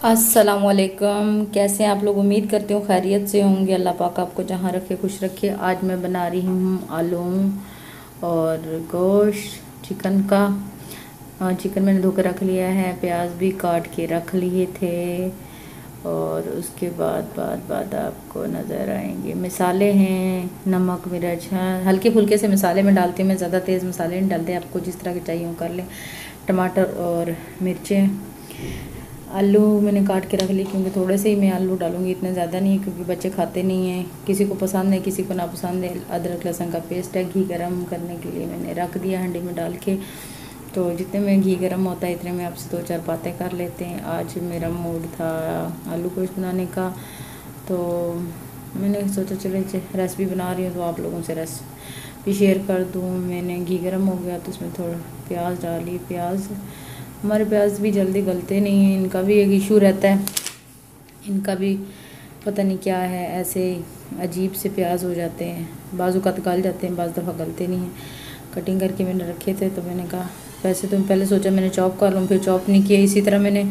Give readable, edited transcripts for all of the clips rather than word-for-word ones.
अस्सलामुअलैकुम। कैसे हैं आप लोग? उम्मीद करती हूँ खैरियत से होंगे। अल्लाह पाक आपको जहाँ रखे खुश रखे। आज मैं बना रही हूँ आलू और गोश्त चिकन का। चिकन मैंने धो कर रख लिया है, प्याज भी काट के रख लिए थे और उसके बाद आपको नज़र आएंगे मसाले हैं। नमक मिर्च, हाँ हल्के फुल्के से मसाले में डालती हूँ मैं, ज़्यादा तेज़ मसाले नहीं डालते। आपको जिस तरह के चाहिए वो कर लें। टमाटर और मिर्चें, आलू मैंने काट के रख ली क्योंकि थोड़े से ही मैं आलू डालूंगी, इतने ज़्यादा नहीं है क्योंकि बच्चे खाते नहीं हैं। किसी को पसंद है किसी को ना पसंद है। अदरक लहसुन का पेस्ट है। घी गरम करने के लिए मैंने रख दिया हांडी में डाल के। तो जितने में घी गरम होता है इतने में आपसे दो चार बातें कर लेते हैं। आज मेरा मूड था आलू गोश्त बनाने का, तो मैंने सोचा चलो रेसिपी बना रही हूँ तो आप लोगों से रेसिपी शेयर कर दूँ। मैंने घी गरम हो गया तो उसमें थोड़ा प्याज डाली। प्याज, हमारे प्याज भी जल्दी गलते नहीं हैं, इनका भी एक इशू रहता है। इनका भी पता नहीं क्या है, ऐसे अजीब से प्याज हो जाते हैं, बाजू का गल जाते हैं, बाज़ दफ़ा गलते नहीं हैं। कटिंग करके मैंने रखे थे तो मैंने कहा वैसे तो पहले सोचा मैंने चॉप कर लूँ, फिर चॉप नहीं किया, इसी तरह मैंने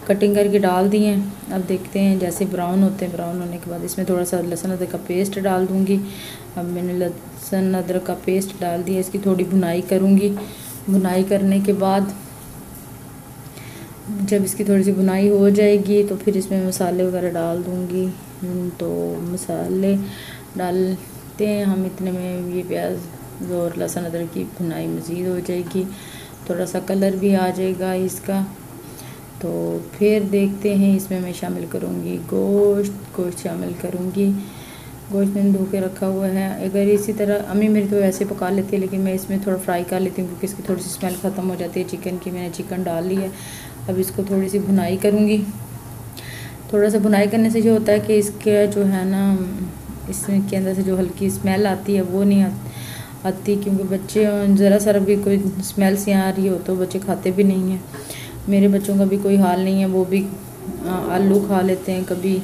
कटिंग करके डाल दिए हैं। अब देखते हैं जैसे ब्राउन होते हैं, ब्राउन होने के बाद इसमें थोड़ा सा लहसुन अदरक का पेस्ट डाल दूँगी। अब मैंने लहसुन अदरक का पेस्ट डाल दिया, इसकी थोड़ी भुनाई करूँगी। भुनाई करने के बाद जब इसकी थोड़ी सी भुनाई हो जाएगी तो फिर इसमें मसाले वगैरह डाल दूँगी। तो मसाले डालते हैं हम, इतने में ये प्याज और लहसुन अदरक की भुनाई मज़ीद हो जाएगी, थोड़ा सा कलर भी आ जाएगा इसका। तो फिर देखते हैं इसमें मैं शामिल करूँगी गोश्त शामिल करूँगी। गोश्त मैंने धो के रखा हुआ है। अगर इसी तरह अम्मी मेरी तो वैसे पका लेती है, लेकिन मैं इसमें थोड़ा फ्राई कर लेती हूँ क्योंकि इसकी थोड़ी सी स्मेल ख़त्म हो जाती है चिकन की। मैंने चिकन डाल ली है, अब इसको थोड़ी सी भुनाई करूँगी। थोड़ा सा भुनाई करने से जो होता है कि इसके जो है ना, इसके अंदर से जो हल्की स्मेल आती है वो नहीं आती, क्योंकि बच्चे ज़रा सा भी कोई स्मेल सी आ रही हो तो बच्चे खाते भी नहीं हैं। मेरे बच्चों का भी कोई हाल नहीं है, वो भी आलू खा लेते हैं, कभी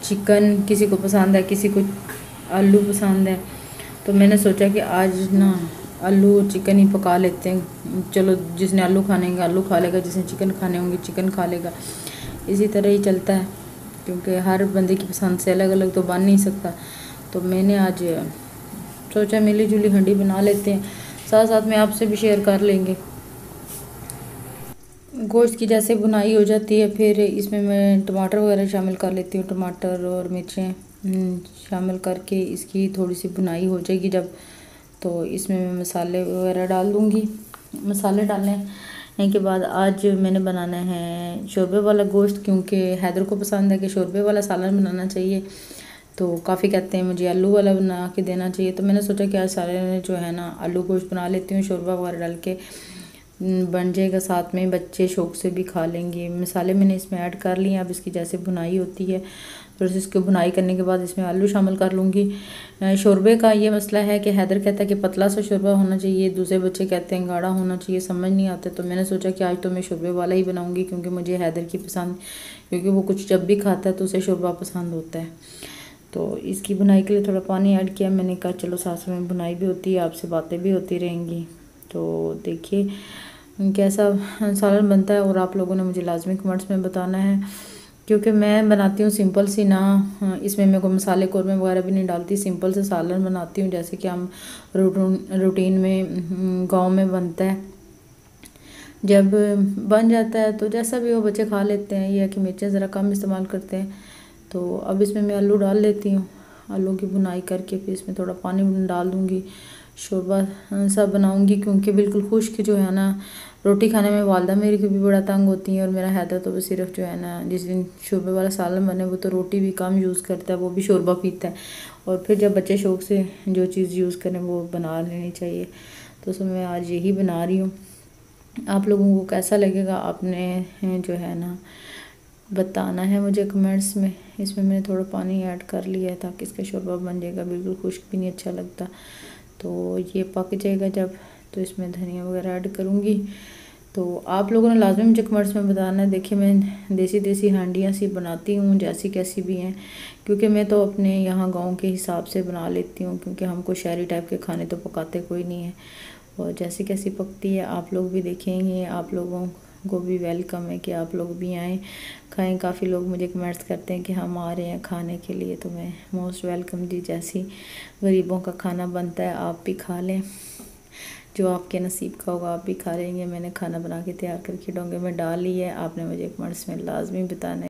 चिकन किसी को पसंद है, किसी को आलू पसंद है। तो मैंने सोचा कि आज ना आलू चिकन ही पका लेते हैं। चलो जिसने आलू खाने होंगे आलू खा लेगा, जिसने चिकन खाने होंगे चिकन खा लेगा। इसी तरह ही चलता है क्योंकि हर बंदे की पसंद से अलग अलग तो बन नहीं सकता। तो मैंने आज सोचा मिली जुली हंडी बना लेते हैं, साथ साथ में आपसे भी शेयर कर लेंगे। गोश्त की जैसे बुनाई हो जाती है फिर इसमें मैं टमाटर वगैरह शामिल कर लेती हूँ। टमाटर और मिर्चें शामिल करके इसकी थोड़ी सी बुनाई हो जाएगी जब, तो इसमें मैं मसाले वगैरह डाल दूँगी। मसाले डालने के बाद आज मैंने बनाना है शोरबे वाला गोश्त, क्योंकि हैदर को पसंद है कि शोरबे वाला सालन बनाना चाहिए। तो काफ़ी कहते हैं मुझे आलू वाला बना के देना चाहिए, तो मैंने सोचा कि आज सारे जो है ना आलू गोश्त बना लेती हूँ, शोरबा वगैरह डाल के बन जाएगा, साथ में बच्चे शौक से भी खा लेंगे। मसाले मैंने इसमें ऐड कर लिए। अब इसकी जैसे भुनाई होती है फिर इसको भुनाई करने के बाद इसमें आलू शामिल कर लूँगी। शोरबे का ये मसला है कि हैदर कहता है कि पतला सा शोरबा होना चाहिए, दूसरे बच्चे कहते हैं गाढ़ा होना चाहिए, समझ नहीं आता। तो मैंने सोचा कि आज तो मैं शोरबे वाला ही बनाऊँगी क्योंकि मुझे हैदर की पसंद, क्योंकि वो कुछ जब भी खाता है तो उसे शोरबा पसंद होता है। तो इसकी बुनाई के लिए थोड़ा पानी ऐड किया। मैंने कहा चलो साथ में बुनाई भी होती है, आपसे बातें भी होती रहेंगी। तो देखिए कैसा सालन बनता है और आप लोगों ने मुझे लाजमी कमेंट्स में बताना है, क्योंकि मैं बनाती हूँ सिंपल सी ना, इसमें मैं कोई मसाले कौरमे वगैरह भी नहीं डालती, सिंपल से सालन बनाती हूँ जैसे कि हम रूटीन में गांव में बनता है। जब बन जाता है तो जैसा भी हो बच्चे खा लेते हैं। ये है कि मिर्चें ज़रा कम इस्तेमाल करते हैं। तो अब इसमें मैं आलू डाल लेती हूँ। आलू की बुनाई करके फिर इसमें थोड़ा पानी डाल दूँगी। शोरबा सा बनाऊँगी क्योंकि बिल्कुल खुश्क जो है ना रोटी खाने में वालदा मेरी को भी बड़ा तंग होती हैं, और मेरा हैदर तो बस सिर्फ जो है ना जिस दिन शोरबे वाला सालन बने वो तो रोटी भी कम यूज़ करता है, वो भी शोरबा पीता है। और फिर जब बच्चे शौक से जो चीज़ यूज़ करें वो बना लेनी चाहिए। तो उसमें मैं आज यही बना रही हूँ। आप लोगों को कैसा लगेगा आपने जो है ना बताना है मुझे कमेंट्स में। इसमें मैंने थोड़ा पानी ऐड कर लिया है ताकि इसका शोरबा बन जाएगा, बिल्कुल खुश्क भी नहीं अच्छा लगता। तो ये पक जाएगा जब, तो इसमें धनिया वगैरह ऐड करूँगी। तो आप लोगों ने लाजमी मुझे कमेंट्स में बताना है। देखिए मैं देसी हांडियाँ सी बनाती हूँ जैसी कैसी भी हैं, क्योंकि मैं तो अपने यहाँ गांव के हिसाब से बना लेती हूँ, क्योंकि हमको शहरी टाइप के खाने तो पकाते कोई नहीं है। और जैसी कैसी पकती है आप लोग भी देखेंगे। आप लोगों को भी वेलकम है कि आप लोग भी आएँ खाएं। काफ़ी लोग मुझे कमेंट्स करते हैं कि हम आ रहे हैं खाने के लिए, तो मैं मोस्ट वेलकम जी। जैसी गरीबों का खाना बनता है आप भी खा लें, जो आपके नसीब का होगा आप भी खा लेंगे। मैंने खाना बना के तैयार करके डोंगे में डाल ली है। आपने मुझे कमेंट्स में लाजमी बताना है।